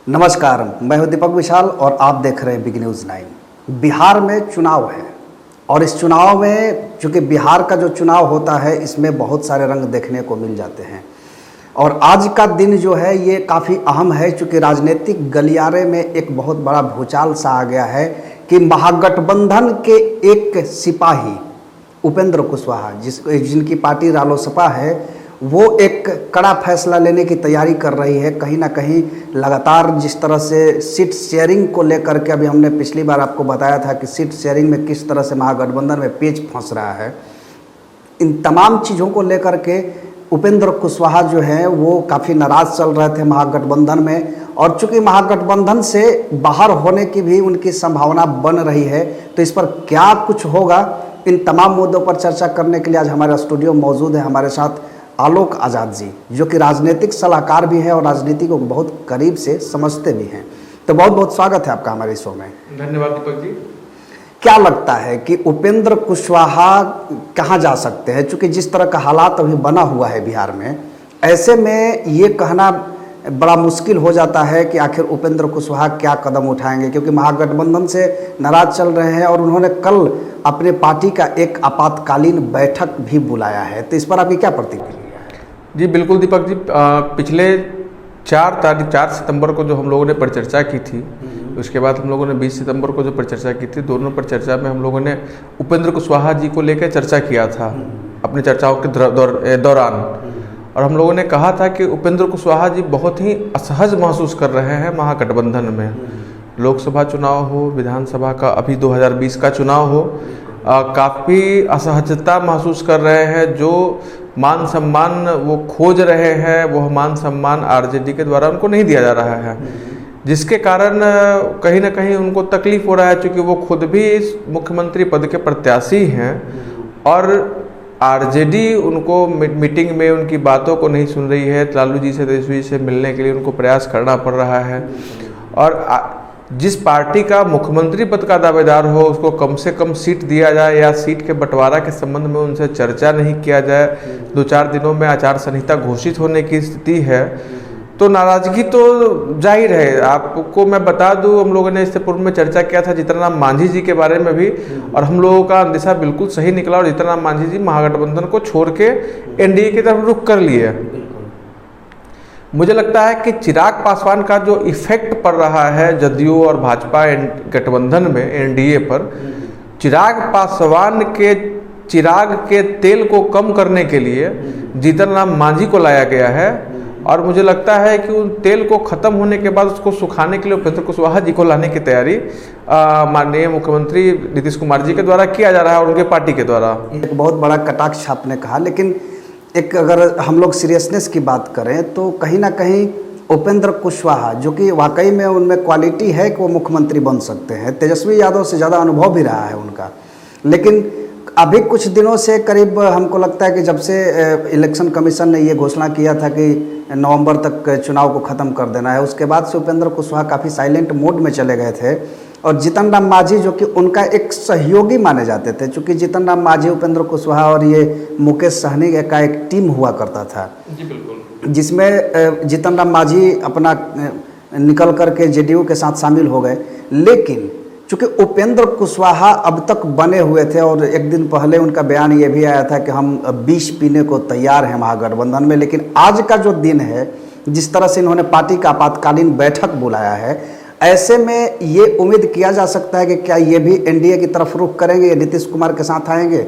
नमस्कार, मैं हूं दीपक विशाल और आप देख रहे हैं बिग न्यूज़ 9। बिहार में चुनाव है और इस चुनाव में चूँकि बिहार का जो चुनाव होता है इसमें बहुत सारे रंग देखने को मिल जाते हैं और आज का दिन जो है ये काफ़ी अहम है चूँकि राजनीतिक गलियारे में एक बहुत बड़ा भूचाल सा आ गया है कि महागठबंधन के एक सिपाही उपेंद्र कुशवाहा जिनकी पार्टी रालोसपा है वो एक कड़ा फैसला लेने की तैयारी कर रही है। कहीं ना कहीं लगातार जिस तरह से सीट शेयरिंग को लेकर के अभी हमने पिछली बार आपको बताया था कि सीट शेयरिंग में किस तरह से महागठबंधन में पेच फंस रहा है, इन तमाम चीज़ों को लेकर के उपेंद्र कुशवाहा जो है वो काफ़ी नाराज़ चल रहे थे महागठबंधन में और चूंकि महागठबंधन से बाहर होने की भी उनकी संभावना बन रही है। तो इस पर क्या कुछ होगा, इन तमाम मुद्दों पर चर्चा करने के लिए आज हमारा स्टूडियो मौजूद है। हमारे साथ आलोक आज़ाद जी जो कि राजनीतिक सलाहकार भी हैं और राजनीति को बहुत करीब से समझते भी हैं। तो बहुत बहुत स्वागत है आपका हमारे शो में। धन्यवाद दीपक जी। क्या लगता है कि उपेंद्र कुशवाहा कहाँ जा सकते हैं, चूँकि जिस तरह का हालात अभी बना हुआ है बिहार में, ऐसे में ये कहना बड़ा मुश्किल हो जाता है कि आखिर उपेंद्र कुशवाहा क्या कदम उठाएंगे, क्योंकि महागठबंधन से नाराज चल रहे हैं और उन्होंने कल अपने पार्टी का एक आपातकालीन बैठक भी बुलाया है। तो इस पर आपकी क्या प्रतिक्रिया? जी बिल्कुल दीपक जी, पिछले 4 सितंबर को जो हम लोगों ने परिचर्चा की थी, उसके बाद हम लोगों ने 20 सितंबर को जो परिचर्चा की थी, दोनों परिचर्चा में हम लोगों ने उपेंद्र कुशवाहा जी को लेकर चर्चा किया था अपनी चर्चाओं के दौरान। और हम लोगों ने कहा था कि उपेंद्र कुशवाहा जी बहुत ही असहज महसूस कर रहे हैं महागठबंधन में। लोकसभा चुनाव हो, विधानसभा का अभी 2020 का चुनाव हो, काफ़ी असहजता महसूस कर रहे हैं। जो मान सम्मान वो खोज रहे हैं वह मान सम्मान आरजेडी के द्वारा उनको नहीं दिया जा रहा है, जिसके कारण कहीं ना कहीं उनको तकलीफ हो रहा है, क्योंकि वो खुद भी इस मुख्यमंत्री पद के प्रत्याशी हैं और आरजेडी उनको मीटिंग में उनकी बातों को नहीं सुन रही है। लालू जी से, तेजस्वी से मिलने के लिए उनको प्रयास करना पड़ रहा है और जिस पार्टी का मुख्यमंत्री पद का दावेदार हो उसको कम से कम सीट दिया जाए या सीट के बंटवारा के संबंध में उनसे चर्चा नहीं किया जाए। 2-4 दिनों में आचार संहिता घोषित होने की स्थिति है, तो नाराजगी तो जाहिर है। आपको मैं बता दूं, हम लोगों ने इससे पूर्व में चर्चा किया था जीतन राम मांझी जी के बारे में भी, और हम लोगों का अंदेशा बिल्कुल सही निकला और जीतन राम मांझी जी महागठबंधन को छोड़ के एनडीए की तरफ रुख कर लिए। मुझे लगता है कि चिराग पासवान का जो इफेक्ट पड़ रहा है जदयू और भाजपा गठबंधन में एनडीए पर, चिराग पासवान के चिराग के तेल को कम करने के लिए जीतन राम मांझी को लाया गया है और मुझे लगता है कि उन तेल को खत्म होने के बाद उसको सुखाने के लिए उपेंद्र कुशवाहा जी को लाने की तैयारी माननीय मुख्यमंत्री नीतीश कुमार जी के द्वारा किया जा रहा है और उनके पार्टी के द्वारा। एक बहुत बड़ा कटाक्ष आपने कहा, लेकिन एक अगर हम लोग सीरियसनेस की बात करें तो कहीं ना कहीं उपेंद्र कुशवाहा जो कि वाकई में उनमें क्वालिटी है कि वो मुख्यमंत्री बन सकते हैं, तेजस्वी यादव से ज़्यादा अनुभव भी रहा है उनका, लेकिन अभी कुछ दिनों से करीब हमको लगता है कि जब से इलेक्शन कमीशन ने ये घोषणा किया था कि नवंबर तक चुनाव को ख़त्म कर देना है, उसके बाद से उपेंद्र कुशवाहा काफ़ी साइलेंट मोड में चले गए थे और जीतन राम मांझी जो कि उनका एक सहयोगी माने जाते थे, चूँकि जीतन राम मांझी, उपेंद्र कुशवाहा और ये मुकेश सहनी का एक टीम हुआ करता था। जी बिल्कुल। जिसमें जीतन राम मांझी अपना निकल करके जेडीयू के साथ शामिल हो गए, लेकिन चूँकि उपेंद्र कुशवाहा अब तक बने हुए थे और एक दिन पहले उनका बयान ये भी आया था कि हम विष पीने को तैयार हैं महागठबंधन में, लेकिन आज का जो दिन है, जिस तरह से इन्होंने पार्टी का आपातकालीन बैठक बुलाया है, ऐसे में ये उम्मीद किया जा सकता है कि क्या ये भी एनडीए की तरफ रुख करेंगे, नीतीश कुमार के साथ आएंगे?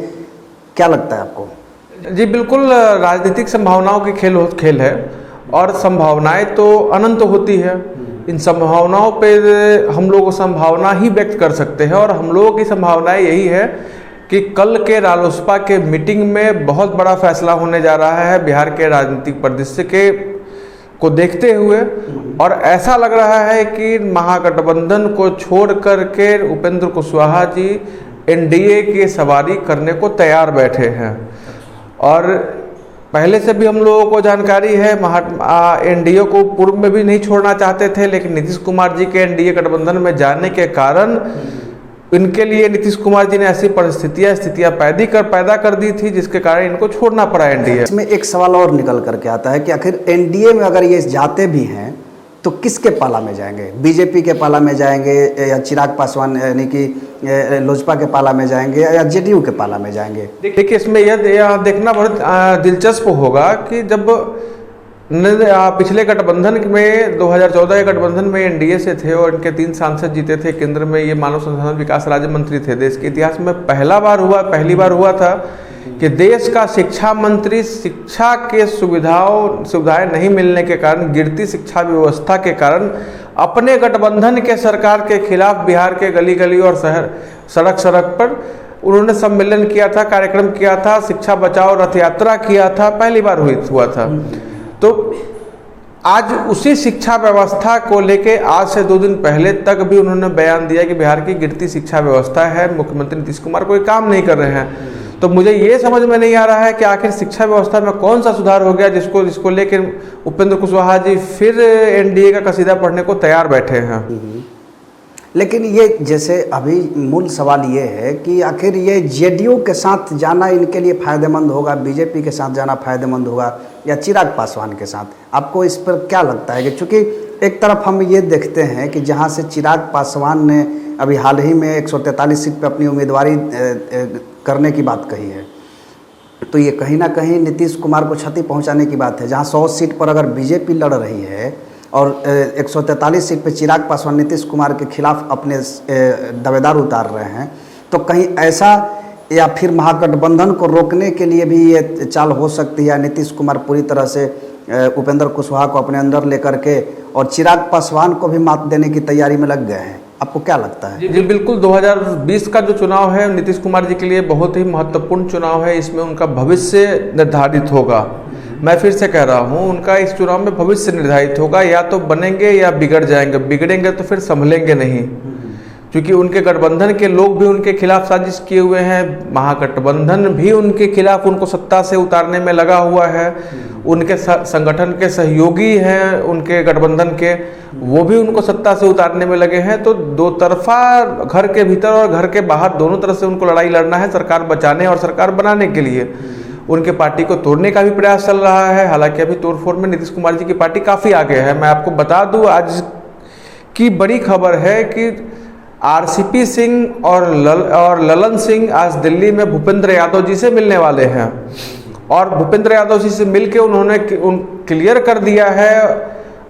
क्या लगता है आपको? जी बिल्कुल, राजनीतिक संभावनाओं की खेल है और संभावनाएं तो अनंत होती है। इन संभावनाओं पे हम लोग संभावना ही व्यक्त कर सकते हैं और हम लोगों की संभावनाएं यही है कि कल के रालोसपा के मीटिंग में बहुत बड़ा फैसला होने जा रहा है बिहार के राजनीतिक परिदृश्य को देखते हुए, और ऐसा लग रहा है कि महागठबंधन को छोड़ करके उपेंद्र कुशवाहा जी एनडीए की सवारी करने को तैयार बैठे हैं। और पहले से भी हम लोगों को जानकारी है, एनडीए को पूर्व में भी नहीं छोड़ना चाहते थे, लेकिन नीतीश कुमार जी के एनडीए गठबंधन में जाने के कारण इनके लिए नीतीश कुमार जी ने ऐसी स्थितियां पैदा कर दी थी, जिसके कारण इनको छोड़ना पड़ा एनडीए। इसमें एक सवाल और निकल करके आता है कि आखिर एनडीए में अगर ये जाते भी हैं तो किसके पाला में जाएंगे? बीजेपी के पाला में जाएंगे या चिराग पासवान यानी कि लोजपा के पाला में जाएंगे या जेडीयू के पाला में जाएंगे? देखिए, इसमें यह देखना बहुत दिलचस्प होगा कि जब पिछले गठबंधन में 2014 के गठबंधन में एनडीए से थे और इनके 3 सांसद जीते थे केंद्र में, ये मानव संसाधन विकास राज्य मंत्री थे। देश के इतिहास में पहली बार हुआ था कि देश का शिक्षा मंत्री शिक्षा के सुविधाएं नहीं मिलने के कारण, गिरती शिक्षा व्यवस्था के कारण अपने गठबंधन के सरकार के खिलाफ बिहार के गली गली और शहर सड़क पर उन्होंने सम्मेलन किया था, कार्यक्रम किया था, शिक्षा बचाओ रथ यात्रा किया था, पहली बार हुआ था। तो आज उसी शिक्षा व्यवस्था को लेके आज से 2 दिन पहले तक भी उन्होंने बयान दिया कि बिहार की गिरती शिक्षा व्यवस्था है, मुख्यमंत्री नीतीश कुमार कोई काम नहीं कर रहे हैं। तो मुझे ये समझ में नहीं आ रहा है कि आखिर शिक्षा व्यवस्था में कौन सा सुधार हो गया जिसको लेकर उपेंद्र कुशवाहा जी फिर एनडीए का कसीदा पढ़ने को तैयार बैठे हैं। लेकिन ये जैसे अभी मूल सवाल ये है कि आखिर ये जेडीयू के साथ जाना इनके लिए फ़ायदेमंद होगा, बीजेपी के साथ जाना फ़ायदेमंद होगा या चिराग पासवान के साथ? आपको इस पर क्या लगता है? कि चूँकि एक तरफ हम ये देखते हैं कि जहाँ से चिराग पासवान ने अभी हाल ही में 143 सीट पर अपनी उम्मीदवारी करने की बात कही है, तो ये कहीं ना कहीं नीतीश कुमार को क्षति पहुंचाने की बात है। जहां 100 सीट पर अगर बीजेपी लड़ रही है और 143 सीट पर चिराग पासवान नीतीश कुमार के खिलाफ अपने दावेदार उतार रहे हैं, तो कहीं ऐसा या फिर महागठबंधन को रोकने के लिए भी ये चाल हो सकती है? नीतीश कुमार पूरी तरह से उपेंद्र कुशवाहा को अपने अंदर लेकर के और चिराग पासवान को भी मात देने की तैयारी में लग गए हैं। आपको क्या लगता है? जी बिल्कुल, 2020 का जो चुनाव है नीतीश कुमार जी के लिए बहुत ही महत्वपूर्ण चुनाव है। इसमें उनका भविष्य निर्धारित होगा। मैं फिर से कह रहा हूँ, उनका इस चुनाव में भविष्य निर्धारित होगा। या तो बनेंगे या बिगड़ जाएंगे। बिगड़ेंगे तो फिर संभलेंगे नहीं, क्योंकि उनके गठबंधन के लोग भी उनके खिलाफ साजिश किए हुए हैं। महागठबंधन भी उनके खिलाफ उनको सत्ता से उतारने में लगा हुआ है। उनके संगठन के सहयोगी हैं उनके गठबंधन के, वो भी उनको सत्ता से उतारने में लगे हैं। तो दो तरफा, घर के भीतर और घर के बाहर दोनों तरफ से उनको लड़ाई लड़ना है सरकार बचाने और सरकार बनाने के लिए। उनके पार्टी को तोड़ने का भी प्रयास चल रहा है। हालांकि अभी तोड़फोड़ में नीतीश कुमार जी की पार्टी काफ़ी आगे है। मैं आपको बता दूं, आज की बड़ी खबर है कि आरसीपी सिंह और ललन सिंह आज दिल्ली में भूपेंद्र यादव जी से मिलने वाले हैं और भूपेंद्र यादव जी से मिलके उन्होंने क्लियर कर दिया है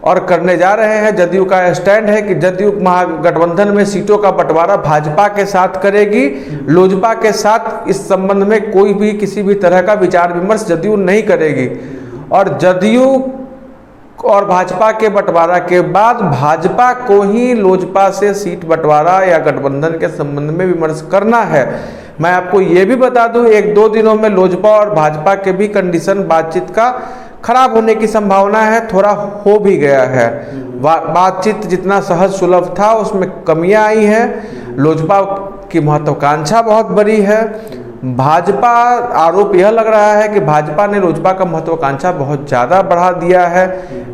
और करने जा रहे हैं। जदयू का स्टैंड है कि जदयू महागठबंधन में सीटों का बंटवारा भाजपा के साथ करेगी। लोजपा के साथ इस संबंध में कोई भी किसी भी तरह का विचार विमर्श जदयू नहीं करेगी। और जदयू और भाजपा के बंटवारा के बाद भाजपा को ही लोजपा से सीट बंटवारा या गठबंधन के संबंध में विमर्श करना है। मैं आपको ये भी बता दूं, 1-2 दिनों में लोजपा और भाजपा के भी कंडीशन बातचीत का खराब होने की संभावना है। थोड़ा हो भी गया है। बातचीत जितना सहज सुलभ था उसमें कमियां आई हैं। लोजपा की महत्वाकांक्षा बहुत बड़ी है। भाजपा, आरोप यह लग रहा है कि भाजपा ने लोजपा का महत्वाकांक्षा बहुत ज़्यादा बढ़ा दिया है,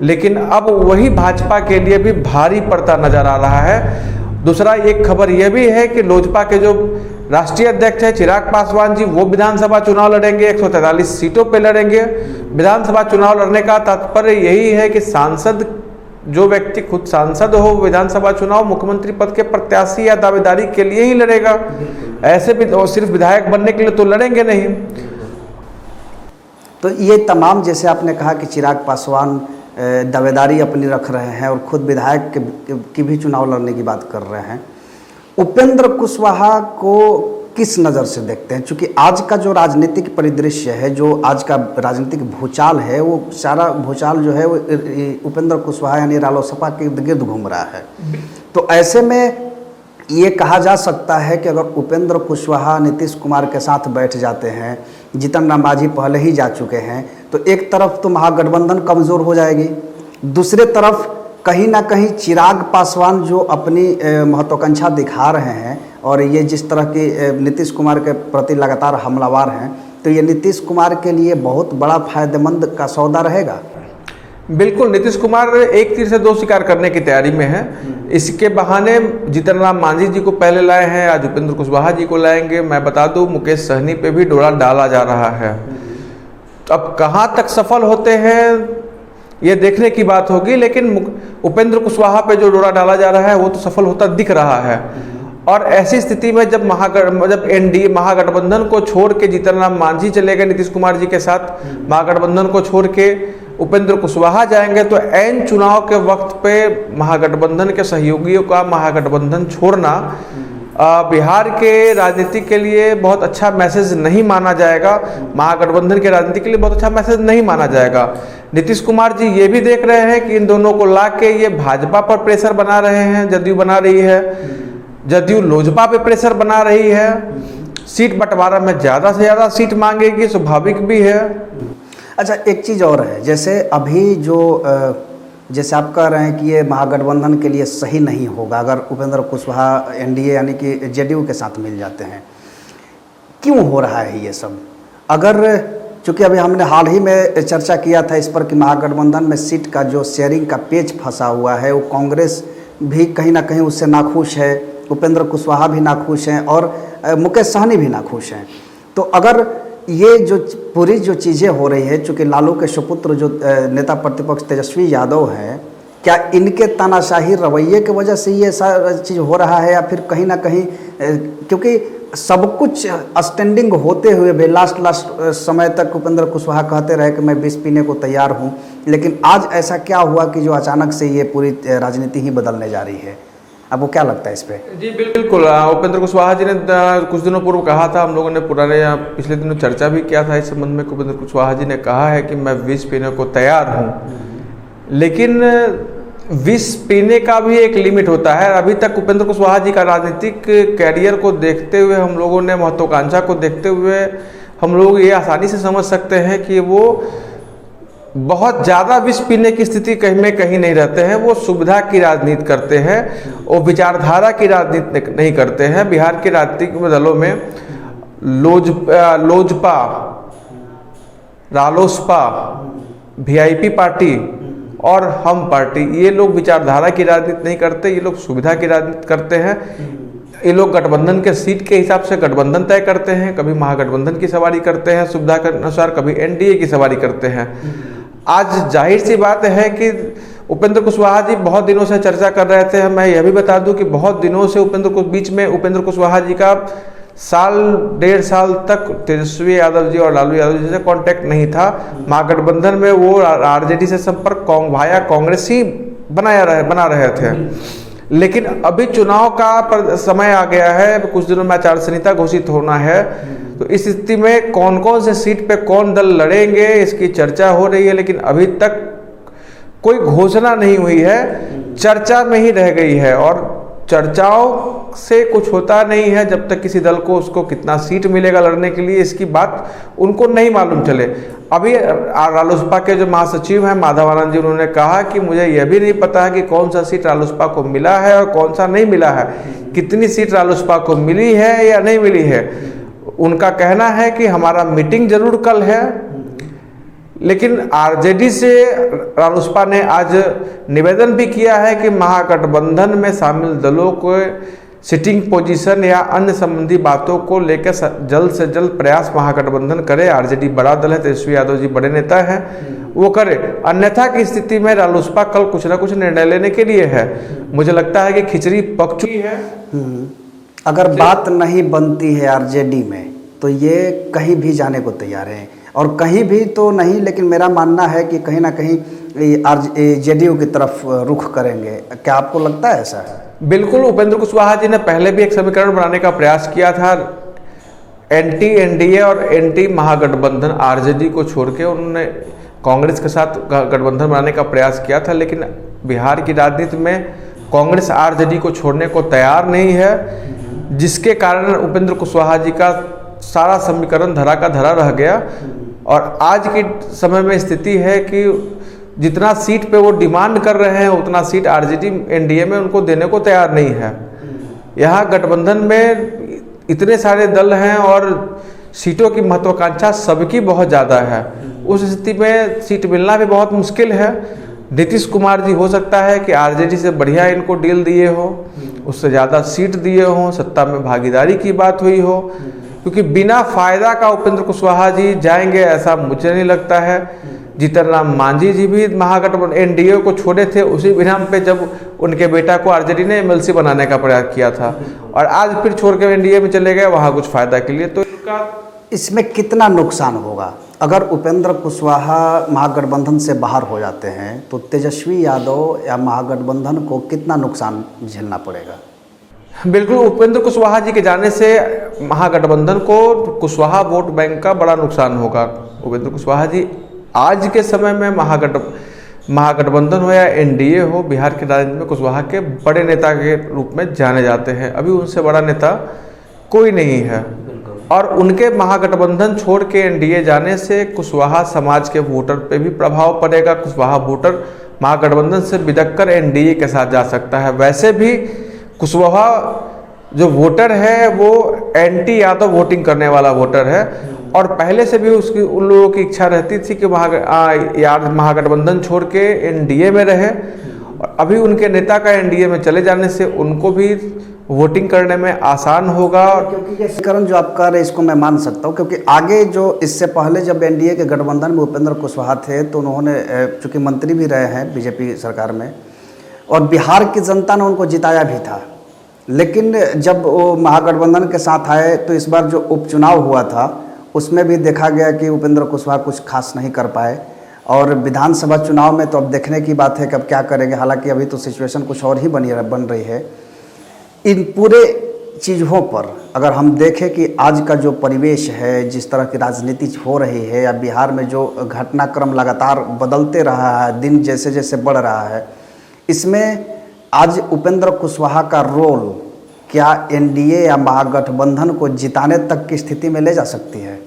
लेकिन अब वही भाजपा के लिए भी भारी पड़ता नजर आ रहा है। दूसरा एक खबर यह भी है कि लोजपा के जो राष्ट्रीय अध्यक्ष है चिराग पासवान जी, वो विधानसभा चुनाव लड़ेंगे। 143 सीटों पे लड़ेंगे। विधानसभा चुनाव लड़ने का तात्पर्य यही है कि सांसद, जो व्यक्ति खुद सांसद हो, विधानसभा चुनाव मुख्यमंत्री पद के प्रत्याशी या दावेदारी के लिए ही लड़ेगा। ऐसे भी और सिर्फ विधायक बनने के लिए तो लड़ेंगे नहीं। तो ये तमाम, जैसे आपने कहा कि चिराग पासवान दावेदारी अपनी रख रहे हैं और खुद विधायक की भी चुनाव लड़ने की बात कर रहे हैं, उपेंद्र कुशवाहा को किस नज़र से देखते हैं? क्योंकि आज का जो राजनीतिक परिदृश्य है, जो आज का राजनीतिक भूचाल है, वो सारा भूचाल जो है वो उपेंद्र कुशवाहा यानी रालोसपा के इर्द गिर्द घूम रहा है। तो ऐसे में ये कहा जा सकता है कि अगर उपेंद्र कुशवाहा नीतीश कुमार के साथ बैठ जाते हैं, जीतन राम मांझी पहले ही जा चुके हैं, तो एक तरफ तो महागठबंधन कमज़ोर हो जाएगी, दूसरे तरफ कहीं ना कहीं चिराग पासवान जो अपनी महत्वाकांक्षा दिखा रहे हैं और ये जिस तरह की नीतीश कुमार के प्रति लगातार हमलावर हैं, तो ये नीतीश कुमार के लिए बहुत बड़ा फायदेमंद का सौदा रहेगा। बिल्कुल, नीतीश कुमार एक तीर से दो शिकार करने की तैयारी में है। इसके बहाने जीतन राम मांझी जी को पहले लाए हैं, आज उपेंद्र कुशवाहा जी को लाएंगे। मैं बता दूं, मुकेश सहनी पे भी डोरा डाला जा रहा है। अब कहाँ तक सफल होते हैं ये देखने की बात होगी, लेकिन उपेंद्र कुशवाहा पे जो डोरा डाला जा रहा है वो तो सफल होता दिख रहा है। और ऐसी स्थिति में जब एनडीए महागठबंधन को छोड़ के जीतन राम मांझी चले गए नीतीश कुमार जी के साथ, महागठबंधन को छोड़ के उपेंद्र कुशवाहा जाएंगे, तो ऐन चुनाव के वक्त पे महागठबंधन के सहयोगियों का महागठबंधन छोड़ना बिहार के राजनीति के लिए बहुत अच्छा मैसेज नहीं माना जाएगा, महागठबंधन के राजनीति के लिए बहुत अच्छा मैसेज नहीं माना जाएगा। नीतीश कुमार जी ये भी देख रहे हैं कि इन दोनों को ला के ये भाजपा पर प्रेशर बना रहे हैं, जदयू बना रही है, जदयू लोजपा पे प्रेशर बना रही है, सीट बंटवारा में ज़्यादा से ज़्यादा सीट मांगेगी, स्वाभाविक भी है। अच्छा, एक चीज़ और है, जैसे अभी जो जैसे आप कह रहे हैं कि ये महागठबंधन के लिए सही नहीं होगा अगर उपेंद्र कुशवाहा एनडीए यानी कि जेडीयू के साथ मिल जाते हैं, क्यों हो रहा है ये सब? अगर चूँकि अभी हमने हाल ही में चर्चा किया था इस पर कि महागठबंधन में सीट का जो शेयरिंग का पेच फंसा हुआ है, वो कांग्रेस भी कहीं ना कहीं उससे नाखुश है, उपेंद्र कुशवाहा भी नाखुश हैं और मुकेश सहनी भी नाखुश हैं। तो अगर ये जो पूरी जो चीज़ें हो रही है, चूँकि लालू के सुपुत्र जो नेता प्रतिपक्ष तेजस्वी यादव हैं, क्या इनके तानाशाही रवैये की वजह से ये सारा चीज़ हो रहा है, या फिर कहीं ना कहीं क्योंकि सब कुछ स्टैंडिंग होते हुए भी लास्ट समय तक उपेंद्र कुशवाहा कहते रहे कि मैं विष पीने को तैयार हूँ, लेकिन आज ऐसा क्या हुआ कि जो अचानक से ये पूरी राजनीति ही बदलने जा रही है? अब वो क्या लगता है इस पे? जी बिल्कुल, उपेंद्र कुशवाहा जी ने कुछ दिनों पूर्व कहा था, हम लोगों ने पिछले दिनों चर्चा भी किया था इस संबंध में। उपेंद्र कुशवाहा जी ने कहा है कि मैं विष पीने को तैयार हूँ, लेकिन विष पीने का भी एक लिमिट होता है। अभी तक उपेंद्र कुशवाहा जी का राजनीतिक कैरियर को देखते हुए, हम लोगों ने महत्वाकांक्षा को देखते हुए, हम लोग ये आसानी से समझ सकते हैं कि वो बहुत ज़्यादा विष पीने की स्थिति कहीं में कहीं नहीं रहते हैं। वो सुविधा की राजनीति करते हैं, वो विचारधारा की राजनीति नहीं करते हैं। बिहार के राजनीतिक दलों में लोजपा, रालोसपा, वीआईपी पार्टी और हम पार्टी, ये लोग विचारधारा की राजनीति नहीं करते, ये लोग सुविधा की राजनीति करते हैं। ये लोग गठबंधन के सीट के हिसाब से गठबंधन तय करते हैं, कभी महागठबंधन की सवारी करते हैं सुविधा के अनुसार, कभी एनडीए की सवारी करते हैं। आज जाहिर सी बात है कि उपेंद्र कुशवाहा जी बहुत दिनों से चर्चा कर रहे थे। मैं यह भी बता दूं कि बहुत दिनों से बीच में उपेंद्र कुशवाहा जी का साल 1.5 साल तक तेजस्वी यादव जी और लालू यादव जी से कांटेक्ट नहीं था। महागठबंधन में वो आरजेडी से संपर्क भाया कांग्रेस ही बना रहे थे। लेकिन अभी चुनाव का समय आ गया है, कुछ दिनों में आचार संहिता घोषित होना है, तो इस स्थिति में कौन कौन से सीट पे कौन दल लड़ेंगे इसकी चर्चा हो रही है, लेकिन अभी तक कोई घोषणा नहीं हुई है, चर्चा में ही रह गई है। और चर्चाओं से कुछ होता नहीं है जब तक किसी दल को उसको कितना सीट मिलेगा लड़ने के लिए, इसकी बात उनको नहीं मालूम चले। अभी रालोसपा के जो महासचिव हैं माधव आनंद जी, उन्होंने कहा कि मुझे यह भी नहीं पता है कि कौन सा सीट रालोसपा को मिला है और कौन सा नहीं मिला है, कितनी सीट रालोसपा को मिली है या नहीं मिली है। उनका कहना है कि हमारा मीटिंग जरूर कल है, लेकिन आरजेडी से रालोसपा ने आज निवेदन भी किया है कि महागठबंधन में शामिल दलों को सिटिंग पोजीशन या अन्य संबंधी बातों को लेकर जल्द से जल्द प्रयास महागठबंधन करे। आरजेडी बड़ा दल है, तेजस्वी यादव जी बड़े नेता हैं, वो करे, अन्यथा की स्थिति में रालोसपा कल कुछ ना कुछ निर्णय लेने के लिए है। मुझे लगता है कि खिचड़ी पक चुकी है। अगर बात नहीं बनती है आरजेडी में तो ये कहीं भी जाने को तैयार है, और कहीं भी तो नहीं, लेकिन मेरा मानना है कि कहीं ना कहीं जेडीयू की तरफ रुख करेंगे। क्या आपको लगता है ऐसा है? बिल्कुल, उपेंद्र कुशवाहा जी ने पहले भी एक समीकरण बनाने का प्रयास किया था, एंटी एनडीए और एंटी महागठबंधन आरजेडी को छोड़ के उन्होंने कांग्रेस के साथ गठबंधन बनाने का प्रयास किया था। लेकिन बिहार की राजनीति में कांग्रेस आरजेडी को छोड़ने को तैयार नहीं है, जिसके कारण उपेंद्र कुशवाहा जी का सारा समीकरण धरा का धरा रह गया। और आज के समय में स्थिति है कि जितना सीट पे वो डिमांड कर रहे हैं उतना सीट आरजेडी एनडीए में उनको देने को तैयार नहीं है। यहाँ गठबंधन में इतने सारे दल हैं और सीटों की महत्वाकांक्षा सबकी बहुत ज़्यादा है। उस स्थिति में सीट मिलना भी बहुत मुश्किल है। नीतीश कुमार जी हो सकता है कि आरजेडी से बढ़िया इनको डील दिए हो, उससे ज़्यादा सीट दिए हों, सत्ता में भागीदारी की बात हुई हो, क्योंकि बिना फायदा का उपेंद्र कुशवाहा जी जाएंगे ऐसा मुझे नहीं लगता है। जीतन राम मांझी जी भी महागठबंधन एनडीए को छोड़े थे उसी विराम पे जब उनके बेटा को आरजेडी ने एमएलसी बनाने का प्रयास किया था, और आज फिर छोड़ के एनडीए में चले गए वहाँ कुछ फायदा के लिए। तो इनका इसमें कितना नुकसान होगा अगर उपेंद्र कुशवाहा महागठबंधन से बाहर हो जाते हैं, तो तेजस्वी यादव या महागठबंधन को कितना नुकसान झेलना पड़ेगा? बिल्कुल, उपेंद्र कुशवाहा जी के जाने से महागठबंधन को कुशवाहा वोट बैंक का बड़ा नुकसान होगा। उपेंद्र कुशवाहा जी आज के समय में महागठबंधन हो या एनडीए हो, बिहार के राजनीति में कुशवाहा के बड़े नेता के रूप में जाने जाते हैं। अभी उनसे बड़ा नेता कोई नहीं है, और उनके महागठबंधन छोड़ के एनडीए जाने से कुशवाहा समाज के वोटर पे भी प्रभाव पड़ेगा। कुशवाहा वोटर महागठबंधन से बिदक कर एनडीए के साथ जा सकता है। वैसे भी कुशवाहा जो वोटर है वो एंटी यादव वोटिंग करने वाला वोटर है, और पहले से भी उन लोगों की इच्छा रहती थी कि महागठबंधन छोड़ के एनडीए में रहे, और अभी उनके नेता का एनडीए में चले जाने से उनको भी वोटिंग करने में आसान होगा। क्योंकि ये समीकरण जो आप कह रहे हैं इसको मैं मान सकता हूँ, क्योंकि आगे जो इससे पहले जब एनडीए के गठबंधन में उपेंद्र कुशवाहा थे तो उन्होंने चूँकि मंत्री भी रहे हैं बीजेपी सरकार में, और बिहार की जनता ने उनको जिताया भी था। लेकिन जब वो महागठबंधन के साथ आए तो इस बार जो उपचुनाव हुआ था उसमें भी देखा गया कि उपेंद्र कुशवाहा कुछ खास नहीं कर पाए, और विधानसभा चुनाव में तो अब देखने की बात है कि अब क्या करेंगे। हालांकि अभी तो सिचुएशन कुछ और ही बन रही है। इन पूरे चीज़ों पर अगर हम देखें कि आज का जो परिवेश है, जिस तरह की राजनीति हो रही है, या बिहार में जो घटनाक्रम लगातार बदलते रहा है, दिन जैसे जैसे बढ़ रहा है, इसमें आज उपेंद्र कुशवाहा का रोल क्या एनडीए या महागठबंधन को जिताने तक की स्थिति में ले जा सकती है?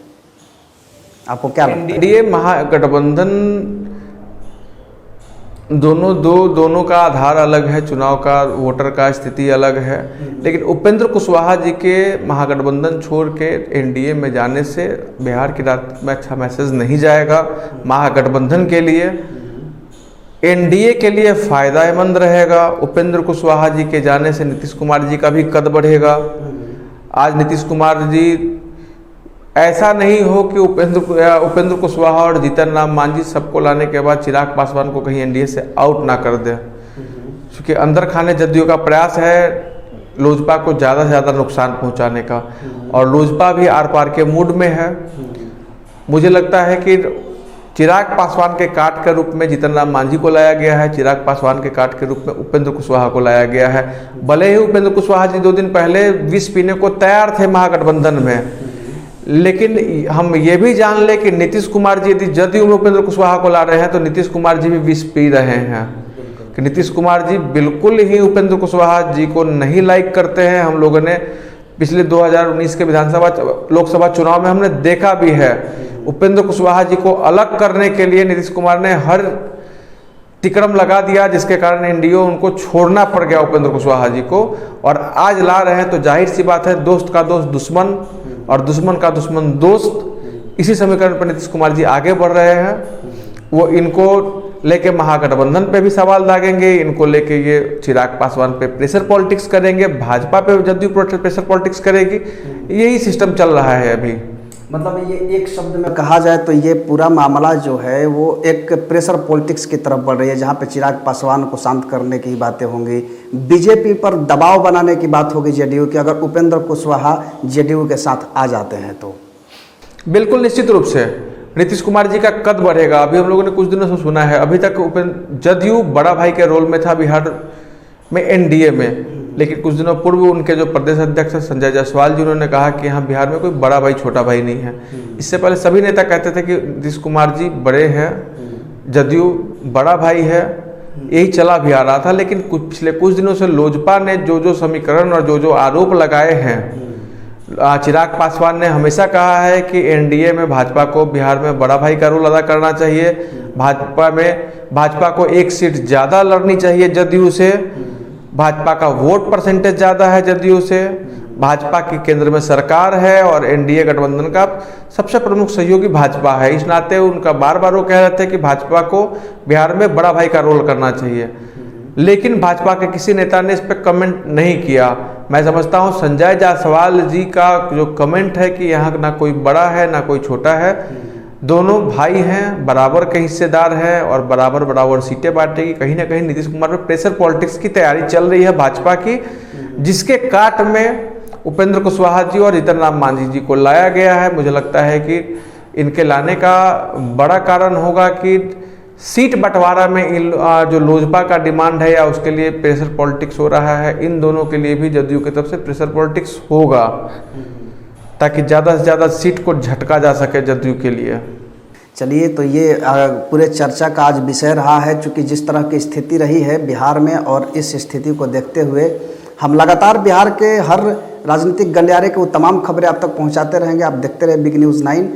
आपको क्या लगता है? एनडीए महागठबंधन दोनों का आधार अलग है, चुनाव का वोटर का स्थिति अलग है, लेकिन उपेंद्र कुशवाहा जी के महागठबंधन छोड़ के एनडीए में जाने से बिहार की राजनीति में अच्छा मैसेज नहीं जाएगा। महागठबंधन के लिए, एनडीए के लिए फायदेमंद रहेगा। उपेंद्र कुशवाहा जी के जाने से नीतीश कुमार जी का भी कद बढ़ेगा। आज नीतीश कुमार जी ऐसा नहीं हो कि उपेंद्र कुशवाहा और जीतन राम मांझी सबको लाने के बाद चिराग पासवान को कहीं एनडीए से आउट ना कर दे, क्योंकि अंदर खाने जदयू का प्रयास है लोजपा को ज़्यादा से ज़्यादा नुकसान पहुंचाने का, और लोजपा भी आर पार के मूड में है। मुझे लगता है कि चिराग पासवान के काट के रूप में जीतन राम मांझी को लाया गया है, चिराग पासवान के काट के रूप में उपेंद्र कुशवाहा को लाया गया है। भले ही उपेंद्र कुशवाहा जी 2 दिन पहले विष पीने को तैयार थे महागठबंधन में, लेकिन हम ये भी जान ले कि नीतीश कुमार जी यदि जदयू में उपेंद्र कुशवाहा को ला रहे हैं तो नीतीश कुमार जी भी विष पी रहे हैं, कि नीतीश कुमार जी बिल्कुल ही उपेंद्र कुशवाहा जी को नहीं लाइक करते हैं। हम लोगों ने पिछले 2019 के लोकसभा चुनाव में हमने देखा भी है, उपेंद्र कुशवाहा जी को अलग करने के लिए नीतीश कुमार ने हर तिकड़म लगा दिया, जिसके कारण एनडीए उनको छोड़ना पड़ गया उपेंद्र कुशवाहा जी को, और आज ला रहे हैं। तो जाहिर सी बात है, दोस्त का दोस्त दुश्मन और दुश्मन का दुश्मन दोस्त, इसी समीकरण पर नीतीश कुमार जी आगे बढ़ रहे हैं। वो इनको लेके महागठबंधन पे भी सवाल दागेंगे, इनको लेके ये चिराग पासवान पे प्रेशर पॉलिटिक्स करेंगे, भाजपा पे जदयू प्रेशर पॉलिटिक्स करेगी। यही सिस्टम चल रहा है अभी। मतलब ये एक शब्द में कहा जाए तो ये पूरा मामला जो है वो एक प्रेशर पॉलिटिक्स की तरफ बढ़ रही है, जहाँ पे चिराग पासवान को शांत करने की बातें होंगी, बीजेपी पर दबाव बनाने की बात होगी जेडीयू की, अगर उपेंद्र कुशवाहा जेडीयू के साथ आ जाते हैं तो। बिल्कुल निश्चित रूप से नीतीश कुमार जी का कद बढ़ेगा। अभी हम लोगों ने कुछ दिनों से सुना है, अभी तक जदयू बड़ा भाई के रोल में था बिहार में एनडीए में, लेकिन कुछ दिनों पूर्व उनके जो प्रदेश अध्यक्ष संजय जायसवाल जी, उन्होंने कहा कि यहाँ बिहार में कोई बड़ा भाई छोटा भाई नहीं है। इससे पहले सभी नेता कहते थे कि नीतीश कुमार जी बड़े हैं, जदयू बड़ा भाई है, यही चला भी आ रहा था। लेकिन पिछले कुछ दिनों से लोजपा ने जो समीकरण और जो आरोप लगाए हैं, चिराग पासवान ने हमेशा कहा है कि एनडीए में भाजपा को बिहार में बड़ा भाई का रोल अदा करना चाहिए, भाजपा को 1 सीट ज़्यादा लड़नी चाहिए जदयू से, भाजपा का वोट परसेंटेज ज़्यादा है जदयू से, भाजपा की केंद्र में सरकार है और एनडीए गठबंधन का सबसे प्रमुख सहयोगी भाजपा है। इस नाते उनका बार बार वो कह रहे थे कि भाजपा को बिहार में बड़ा भाई का रोल करना चाहिए, लेकिन भाजपा के किसी नेता ने इस पर कमेंट नहीं किया। मैं समझता हूँ संजय जायसवाल जी का जो कमेंट है कि यहाँ ना कोई बड़ा है ना कोई छोटा है, दोनों भाई हैं, बराबर के हिस्सेदार हैं और बराबर बराबर सीटें बांटेगी। कहीं ना कहीं नीतीश कुमार पर प्रेशर पॉलिटिक्स की तैयारी चल रही है भाजपा की, जिसके काट में उपेंद्र कुशवाहा जी और जीतन राम मांझी जी को लाया गया है। मुझे लगता है कि इनके लाने का बड़ा कारण होगा कि सीट बंटवारा में जो लोजपा का डिमांड है या उसके लिए प्रेशर पॉलिटिक्स हो रहा है, इन दोनों के लिए भी जदयू की तरफ से प्रेशर पॉलिटिक्स होगा ताकि ज़्यादा से ज़्यादा सीट को झटका जा सके जदयू के लिए। चलिए, तो ये पूरे चर्चा का आज विषय रहा है, चूँकि जिस तरह की स्थिति रही है बिहार में, और इस स्थिति को देखते हुए हम लगातार बिहार के हर राजनीतिक गलियारे के वो तमाम खबरें आप तक पहुंचाते रहेंगे। आप देखते रहे बिग न्यूज़ 9।